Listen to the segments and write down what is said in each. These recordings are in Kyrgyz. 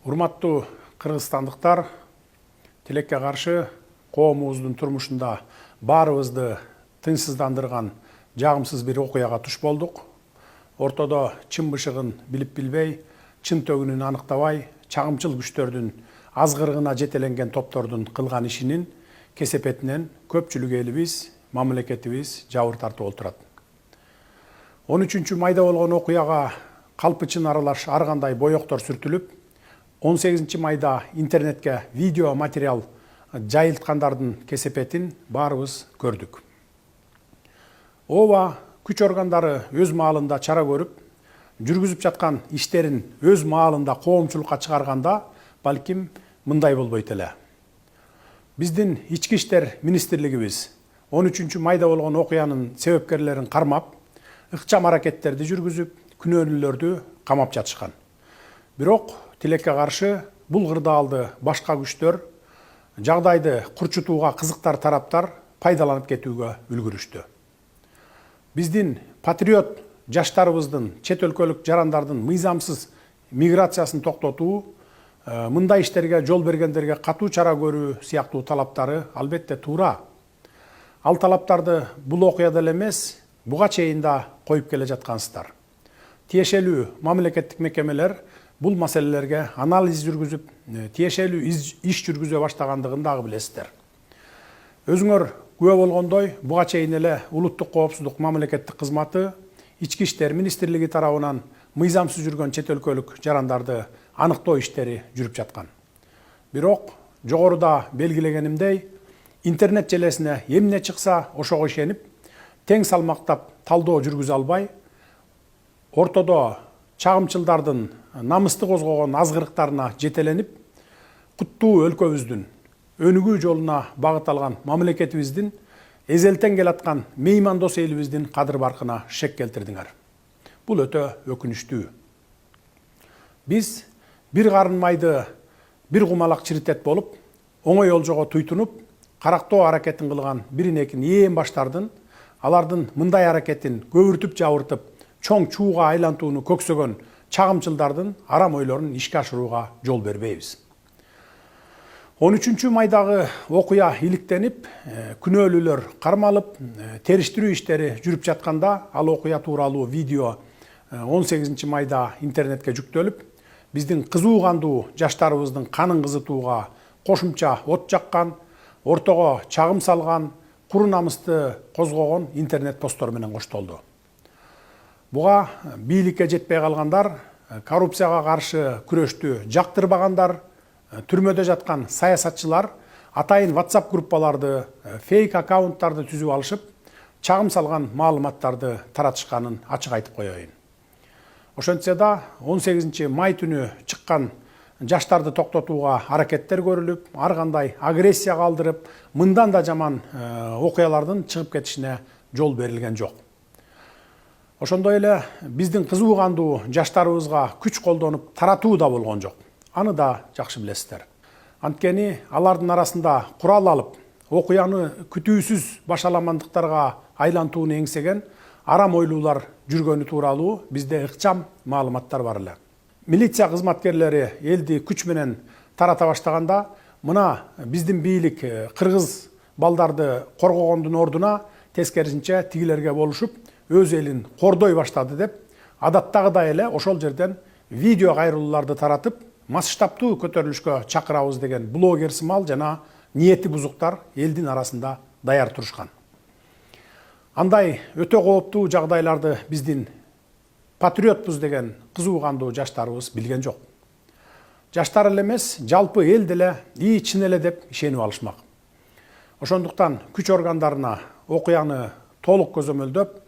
Урматтуу кыргызстандыктар, тилекке каршы коомубуздун турмушунда баарыбызды тынчсыздандырган жагымсыз бир окуяга туш болдук. Ортодо чын бышыгын билип билбей, чын төгүнүн аныктабай, чагымчыл күчтөрдүн азгырыгына жетеленген топтордун кылган ишинин кесепетинен көпчүлүк элибиз, мамлекетибиз жабыр тартып отурат. 13 майда болгон окуяга калпычын аралаш ар кандай боектор сүртүлүп, 18 майда интернетке видео материал жайылткандардын кесепетин баарыбыз көрдүк. Ооба күч органдары өз маалында чара көрүп, жүргүзүп жаткан иштерин өз маалында коомчулукка чыгарганда, балким мындай болбойт эле. Биздин ички иштер министрлигибиз 13 майда болгон окуянын себепкерлерин кармап, ыкчам аракеттерди жүргүзүп, күнөөлүүлөрдү камап жатышкан. Бирок тилекке каршы бул кырдаалды башка күчтөр жагдайды курчутууга кызыктар тараптар пайдаланып кетүүгө үлгүрүштү. Биздин патриот жаштарыбыздын чет өлкөлүк жарандардын мыйзамсыз миграциясын токтотуу, мындай иштерге жол бергендерге катуу чара көрүү сыяктуу талаптары албетте туура. Ал талаптарды бул окуяда эле эмес, буга чейин да коюп келе жаткансыздар. Тиешелүү мамлекеттик мекемелер бул маселелерге анализ жүргүзүп, тиешелүү иш жүргүзө баштагандыгын дагы билесиздер. Өзүңөр күбө болгондой, буга чейин эле улуттук коопсуздук мамлекеттик кызматы ички иштер министрлиги тарабынан мыйзамсыз жүргөн чет өлкөлүк жарандарды аныктоо иштери жүрүп жаткан. Бирок жогоруда белгилегенимдей, интернет желесине эмне чыкса ошого ишенип, тең салмактап талдоо жүргүзө албай, ортодо чагымчылдардын намысты козгогон азгырыктарына жетеленип, куттуу өлкөбүздүн өнүгүү жолуна багыт алган мамлекетибиздин эзелтен келаткан меймандос элибиздин кадыр баркына шек келтирдиңер. Бул өтө өкүнүчтүү. Биз бир карын майды бир кумалак чиритет болуп, оңой олжого туйтунуп, карактоо аракетин кылган бирин экин ээн баштардын, алардын мындай аракетин көбүртүп жабыртып, чоң чууга айлантууну көксөгөн чагымчылдардын арам ойлорун ишке ашырууга жол бербейбиз. 13 майдагы окуя иликтенип, күнөөлүүлөр кармалып, териштирүү иштери жүрүп жатканда, ал окуя тууралуу видео 18 майда интернетке жүктөлүп, биздин кызуу кандуу жаштарыбыздын канын кызытууга кошумча от жаккан, ортого чагым салган, куру намысты козгогон интернет посттор менен коштолду. Буга бийликке жетпей калгандар, коррупцияга каршы күрөштү жактырбагандар, түрмөдө жаткан саясатчылар атайын WhatsApp группаларды, фейк аккаунттарды түзүп алышып, чагым салган маалыматтарды таратышканын ачык айтып коеюн. Ошентсе да 18 май түнү чыккан жаштарды токтотууга аракеттер көрүлүп, ар кандай агрессия калтырып, мындан да жаман окуялардын чыгып кетишине жол берилген жок. Ошондой эле биздин кызуу кандуу жаштарыбызга күч колдонуп таратуу да болгон жок. Аны да жакшы билесиздер. Анткени алардын арасында курал алып, окуяны күтүүсүз башаламандыктарга айлантууну эңсеген арам ойлуулар жүргөнү тууралуу бизде ыкчам маалыматтар бар эле. Милиция кызматкерлери элди күч менен тарата баштаганда, мына биздин бийлик кыргыз балдарды коргогондун ордуна тескерисинче тигилерге болушуп, өз элин кордой баштады деп, адаттагыдай эле ошол жерден видео кайрылууларды таратып, масштабтуу көтөрүлүшкө чакырабыз деген блогер сымал жана ниети бузуктар элдин арасында даяр турушкан. Андай өтө кооптуу жагдайларды биздин патриотпуз деген кызуу кандуу жаштарыбыз билген жок. Жаштар эле эмес, жалпы эл деле чын эле деп ишенип алышмак. Ошондуктан күч органдарына окуяны толук көзөмөлдөп,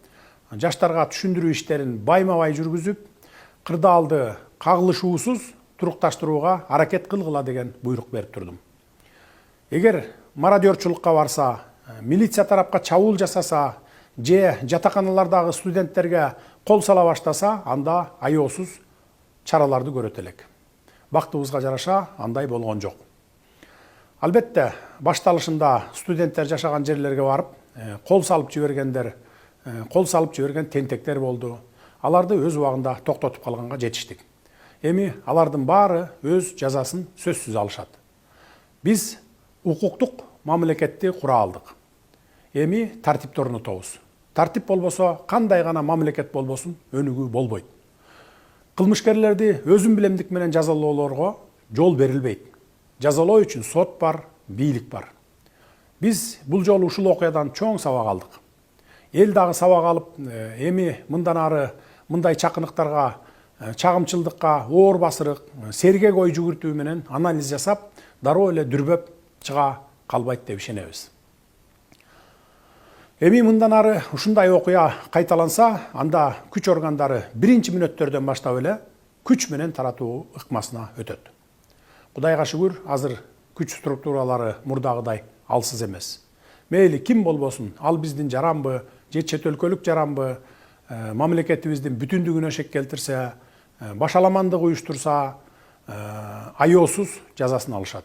жаштарга түшүндүрүү иштерин байма-бай жүргүзүп, кырдаалды кагылышуусуз турукташтырууга аракет кылгыла деген буйрук берип турдум. Эгер мародерчулукка барса, милиция тарапка чабуул жасаса, же жатаканалардагы студенттерге кол сала баштаса, анда аеосуз чараларды көрөт элек. Бактыбызга жараша андай болгон жок. Албетте, башталышында студенттер жашаган жерлерге барып, кол салып жиберген тентектер болду. Аларды өз убагында токтотуп калганга жетиштик. эми алардын баары өз жазасын сөзсүз алышат. Биз укуктук мамлекетти кура алдык. Эми тартипти орнотобуз. Тартип болбосо кандай гана мамлекет болбосун өнүгүү болбойт. Кылмышкерлерди өзүн билемдик менен жазалоолорго жол берилбейт. Жазалоо үчүн сот бар, бийлик бар. Биз бул жолу ушул окуядан чоң сабак алдык. Эл дагы сабак алып, эми мындан ары мындай чакыныктарга, чагымчылдыкка, оор басырык, сергек ой жүгүртүү менен анализ жасап, дароо эле дүрбөп чыга калбайт деп ишенебиз. Эми мындан ары ушундай окуя кайталанса, анда күч органдары биринчи мүнөттөрдөн баштап эле күч менен таратуу ыкмасына өтөт. Кудайга шүгүр, азыр күч структуралары мурдагыдай алсыз эмес. Мейли ким болбосун, ал биздин жаранбы, же чет өлкөлүк жаранбы, мамлекетибиздин бүтүндүгүнө шек келтирсе, башаламандык уюштурса, аяосуз жазасын алышат.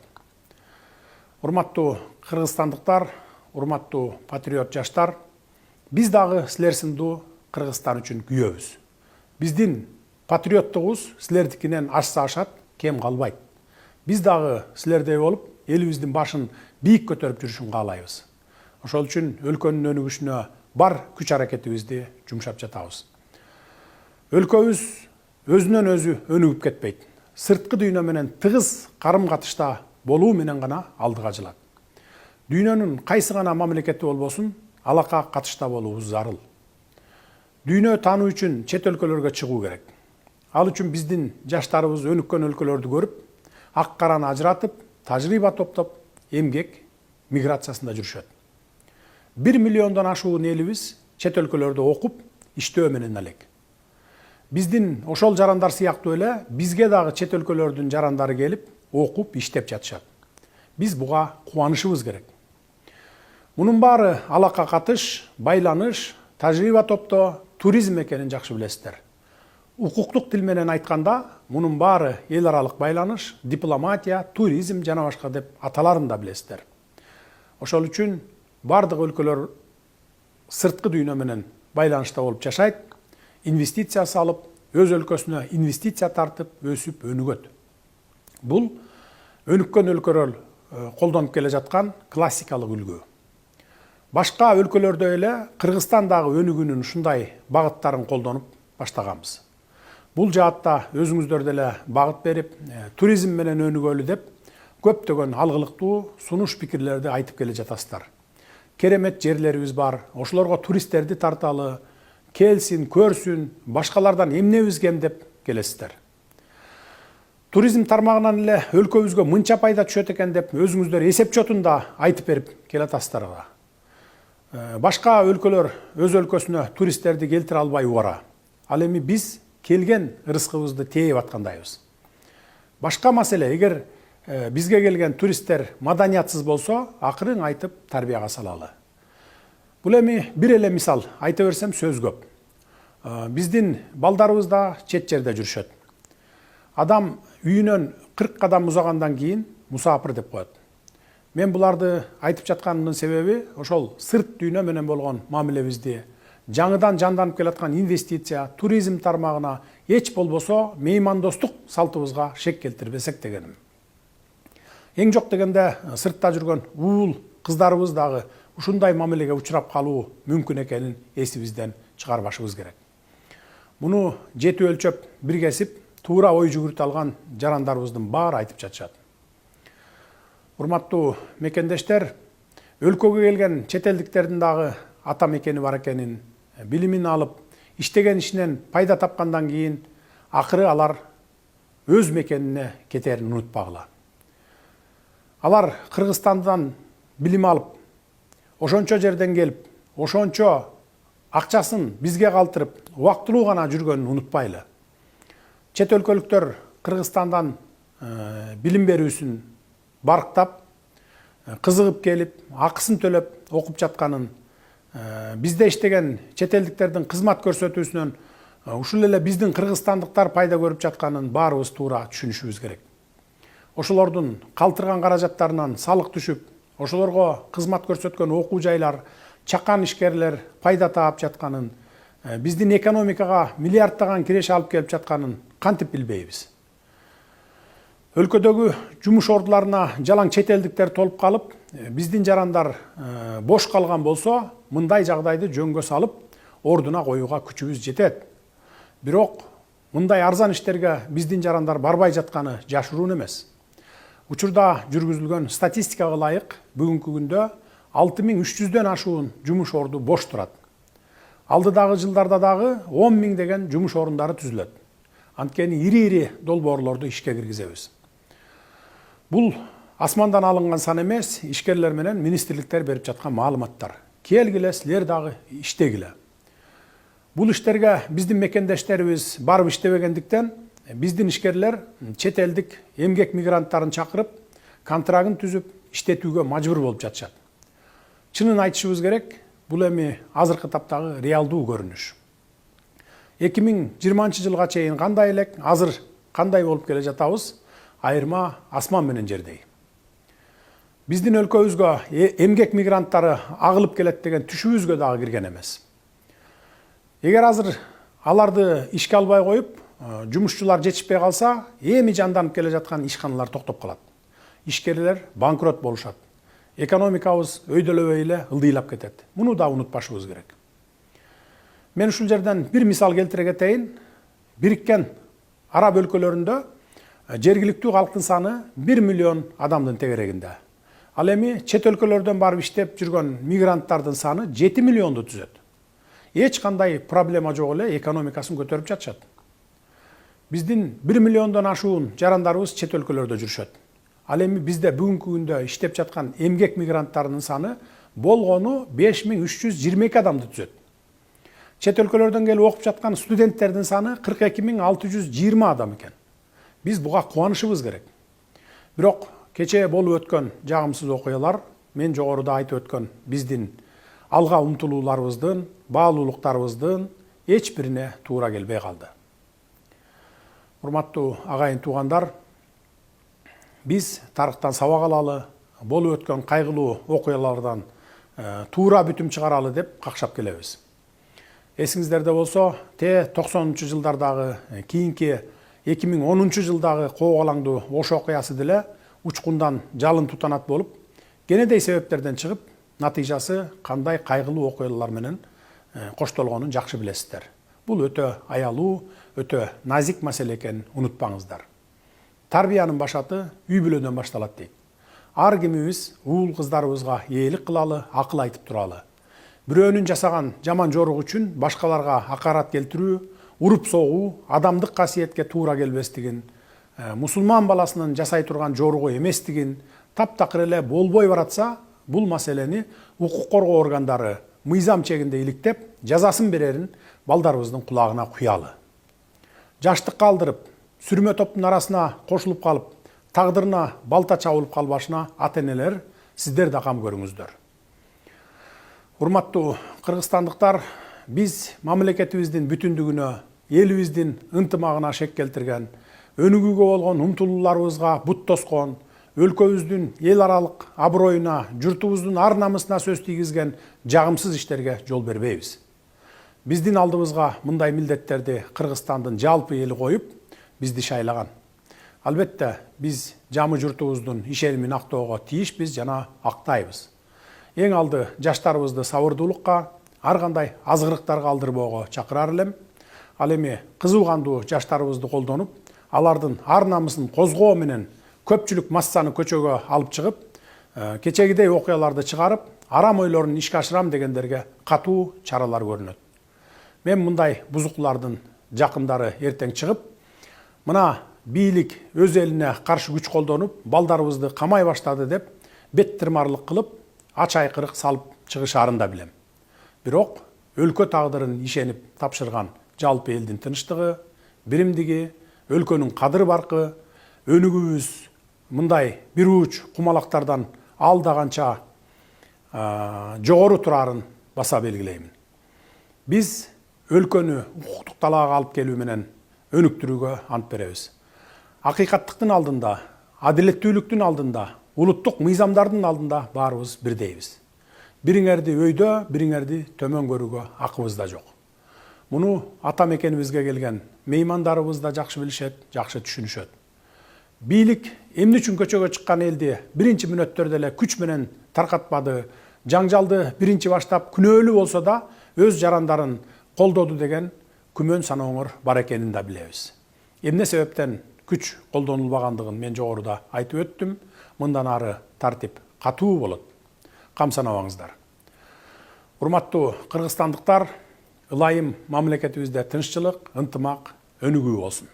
Урматтуу кыргызстандыктар, урматтуу патриот жаштар, биз дагы силер сындуу Кыргызстан үчүн күйөбүз. Биздин патриоттугубуз силердикинен ашса ашат, кем калбайт. Биз дагы силердей болуп, элибиздин башын бийик көтөрүп жүрүшүн каалайбыз. Ошол үчүн өлкөнүн өнүгүшүнө бар күч аракетибизди жумшап жатабыз. Өлкөбүз өзүнөн өзү өнүгүп кетпейт. Сырткы дүйнө менен тыгыз карым-катышта болуу менен гана алдыга жылат. Дүйнөнүн кайсы гана мамлекети болбосун, алака катышта болуубуз зарыл. Дүйнө таануу үчүн чет өлкөлөргө чыгуу керек. Ал үчүн биздин жаштарыбыз өнүккөн өлкөлөрдү көрүп, ак караны ажыратып, тажрыйба топтоп, эмгек миграциясында жүрүшөт. 1 миллиондон ашуун элибиз чет өлкөлөрдө окуп, иштөө менен элек. Биздин ошол жарандар сыяктуу эле бизге дагы чет өлкөлөрдүн жарандары келип, окуп, иштеп жатышат. Биз буга кубанышыбыз керек. Мунун баары алака катыш, байланыш, тажрыйба топтоо, туризм экенин жакшы билесиздер. Укуктук тил менен айтканда, мунун баары эл аралык байланыш, дипломатия, туризм жана башка деп аталарын да билесиздер. Ошол үчүн бардык өлкөлөр сырткы дүйнө менен байланышта болуп жашайт, инвестиция салып, өз өлкөсүнө инвестиция тартып, өсүп, өнүгөт. Бул өнүккөн өлкөлөр колдонуп келе жаткан классикалык үлгү. Башка өлкөлөрдө эле Кыргызстан дагы өнүгүүнүн ушундай багыттарын колдонуп баштаганбыз. Бул жаатта өзүңүздөр деле багыт берип, туризм менен өнүгөлү деп көптөгөн алгылыктуу сунуш пикирлерди айтып келе жатасыздар. Керемет жерлерибиз бар, ошолорго туристтерди тарталы, келсин, көрсүн, башкалардан эмнебиз кем деп келесиздер. Туризм тармагынан эле өлкөбүзгө мынча пайда түшөт экен деп өзүңүздөр эсеп чотунда айтып берип келатасыздар. Башка өлкөлөр өз өлкөсүнө туристтерди келтире албай убара. Ал эми биз келген ырыскыбызды тээп аткандайбыз. Башка маселе, эгер бизге келген туристтер маданиятсыз болсо, акырын айтып тарбияга салалы. Бул эми бир эле мисал айта берсем сөз көп. Биздин балдарыбыз да чет жерде жүрүшөт. Адам үйүнөн 40 кадам узагандан кийин мусапыр деп коет. Мен буларды айтып жатканымдын себеби ошол сырт дүйнө менен болгон мамилебизди, жаңыдан жанданып келаткан инвестиция, туризм тармагына эч болбосо меймандостук салтыбызга шек келтирбесек дегеним. Эң жок дегенде сыртта жүргөн уул кыздарыбыз дагы ушундай мамилеге учурап калуу мүмкүн экенин эсибизден чыгарбашыбыз керек. Муну жети өлчөп, бир кесип, туура ой жүгүртө алган жарандарыбыздын баары айтып жатышат. Урматтуу мекендештер, өлкөгө келген чет элдиктердин дагы ата мекени бар экенин, билимин алып, иштеген ишинен пайда тапкандан кийин акыры алар өз мекенине кетерин унутпагыла. Алар Кыргызстандан билим алып, ошончо жерден келип, ошончо акчасын бизге калтырып, убактылуу гана жүргөнүн унутпайлы. Чет өлкөлүктөр Кыргызстандан билим берүүсүн барктап, кызыгып келип, акысын төлөп окуп жатканын, бизде иштеген чет элдиктердин кызмат көрсөтүүсүнөн ушул эле биздин кыргызстандыктар пайда көрүп жатканын баарыбыз туура түшүнүшүбүз керек. Ошолордун калтырган каражаттарынан салык түшүп, ошолорго кызмат көрсөткөн окуу жайлар, чакан ишкерлер пайда таап жатканын, биздин экономикага миллиарддаган киреше алып келип жатканын кантип билбейбиз? Өлкөдөгү жумуш ордуларына жалаң чет элдиктер толуп калып, биздин жарандар бош калган болсо, мындай жагдайды жөнгө салып, ордуна коюуга күчүбүз жетет. Бирок мындай арзан иштерге биздин жарандар барбай жатканы жашыруун эмес. Учурда жүргүзүлгөн статистикага ылайык, бүгүнкү күндө 6300дөн ашуун жумуш орду бош турат. Алдыдагы жылдарда дагы 10 000 деген жумуш орундары түзүлөт. Анткени ири-ири долбоорлорду ишке киргизебиз. Бул асмандан алынган сан эмес, ишкерлер менен министрликтер берип жаткан маалыматтар. Келгиле, силер дагы иштегиле. Бул иштерге биздин мекендештерибиз барып иштебегендиктен, биздин ишкерлер чет элдик эмгек мигранттарын чакырып, контрагын түзүп, иштетүүгө мажбур болуп жатышат. Чынын айтышыбыз керек, бул эми азыркы таптагы реалдуу көрүнүш. 2020 жылга чейин кандай элек, азыр кандай болуп келе жатабыз, айырма асман менен жердей. Биздин өлкөбүзгө эмгек мигранттары агылып келет деген түшүбүзгө дагы кирген эмес. Эгер азыр аларды ишке албай коюп, жумушчулар жетишпей калса, эми жанданып келе жаткан ишканалар токтоп калат. Ишкерлер банкрот болушат. Экономикабыз өйдөлөбөй эле ылдыйлап кетет. Муну да унутпашыбыз керек. Мен ушул жерден бир мисал келтире кетейин. Бириккен Араб өлкөлөрүндө жергиликтүү калктын саны 1 миллион адамдын тегерегинде. Ал эми чет өлкөлөрдөн барып иштеп жүргөн мигранттардын саны 7 миллионду түзөт. Эч кандай проблема жок эле экономикасын көтөрүп жатышат. Биздин 1 миллиондон ашуун жарандарыбыз чет өлкөлөрдө жүрүшөт. Ал эми бизде бүгүнкү күндө иштеп жаткан эмгек мигранттарынын саны болгону 5322 адамды түзөт. Чет өлкөлөрдөн келип окуп жаткан студенттердин саны 42620 адам экен. Биз буга кубанышыбыз керек. Бирок кечээ болуп өткөн жагымсыз окуялар, мен жогоруда айтып өткөн биздин алга умтулууларыбыздын, баалуулуктарыбыздын эч бирине туура келбей калды. Урматтуу агайын туугандар, биз тарыхтан сабак алалы, болуп өткөн кайгылуу окуялардан туура бүтүм чыгаралы деп какшап келебиз. Эсиңиздерде болсо, 90-жылдардагы, кийинки 2010 жылдагы коогалаңдуу Ош окуясы деле учкундан жалын тутанат болуп, кенедей себептерден чыгып, натыйжасы кандай кайгылуу окуялар менен коштолгонун жакшы билесиздер. Бул өтө аялуу, өтө назик маселе экенин унутпаңыздар. Тарбиянын башаты үй бүлөдөн башталат дейт. Ар кимибиз уул кыздарыбызга ээлик кылалы, акыл айтып туралы. Бирөөнүн жасаган жаман жорук үчүн башкаларга акарат келтирүү, уруп согуу адамдык касиетке туура келбестигин, мусулман баласынын жасай турган жоругу эместигин таптакыр эле болбой баратса, бул маселени укук коргоо органдары мыйзам чегинде иликтеп, жазасын берерин балдарыбыздын кулагына куялы. Жаштыкка алдырып, сүрмө топтун арасына кошулуп калып, тагдырына балта чабылып калбашына ата-энелер сиздер да кам көрүңүздөр. Урматтуу кыргызстандыктар, биз мамлекетибиздин бүтүндүгүнө, элибиздин ынтымагына шек келтирген, өнүгүүгө болгон умтулууларыбызга бут тоскон, өлкөбүздүн эл аралык аброюна, журтубуздун ар намысына сөз тийгизген жагымсыз иштерге жол бербейбиз. Биздин алдыбызга мындай милдеттерди Кыргызстандын жалпы эли коюп, бизди шайлаган. Албетте, биз жамы журтубуздун ишенимин актоого тийишпиз жана актайбыз. Эң алды жаштарыбызды сабырдуулукка, ар кандай азгырыктарга алдырбоого чакырар элем. Ал эми кызуу кандуу жаштарыбызды колдонуп, алардын ар намысын козгоо менен көпчүлүк массаны көчөгө алып чыгып, кечегидей окуяларды чыгарып, арам ойлорун ишке ашырам дегендерге катуу чаралар көрүнөт. Мен мындай бузуклардын жакындары эртең чыгып, мына бийлик өз элине каршы күч колдонуп, балдарыбызды камай баштады деп, бет тырмарлык кылып, ач айкырык салып чыгышарын да билем. Бирок өлкө тагдырын ишенип тапшырган жалпы элдин тынчтыгы, биримдиги, өлкөнүн кадыр баркы, өнүгүүбүз мындай бир уч кумалактардан алда канча жогору турарын баса белгилеймин. Биз өлкөнү укуктук талаага алып келүү менен өнүктүрүүгө ант беребиз. Акыйкаттыктын алдында, адилеттүүлүктүн алдында, улуттук мыйзамдардын алдында баарыбыз бирдейбиз. Бириңерди өйдө, бириңерди төмөн көрүүгө акыбыз да жок. Муну ата мекенибизге келген меймандарыбыз да жакшы билишет, жакшы түшүнүшөт. бийлик эмне үчүн көчөгө чыккан элди биринчи мүнөттөрдө эле күч менен таркатпады, жаңжалды биринчи баштап күнөөлүү болсо да өз жарандарын колдоду деген күмөн санооңор бар экенин да билебиз. Эмне себептен күч колдонулбагандыгын мен жогоруда айтып өттүм. Мындан ары тартип катуу болот. Кам санабаңыздар. Урматтуу кыргызстандыктар, ылайым мамлекетибизде тынччылык, ынтымак өнүгүү болсун.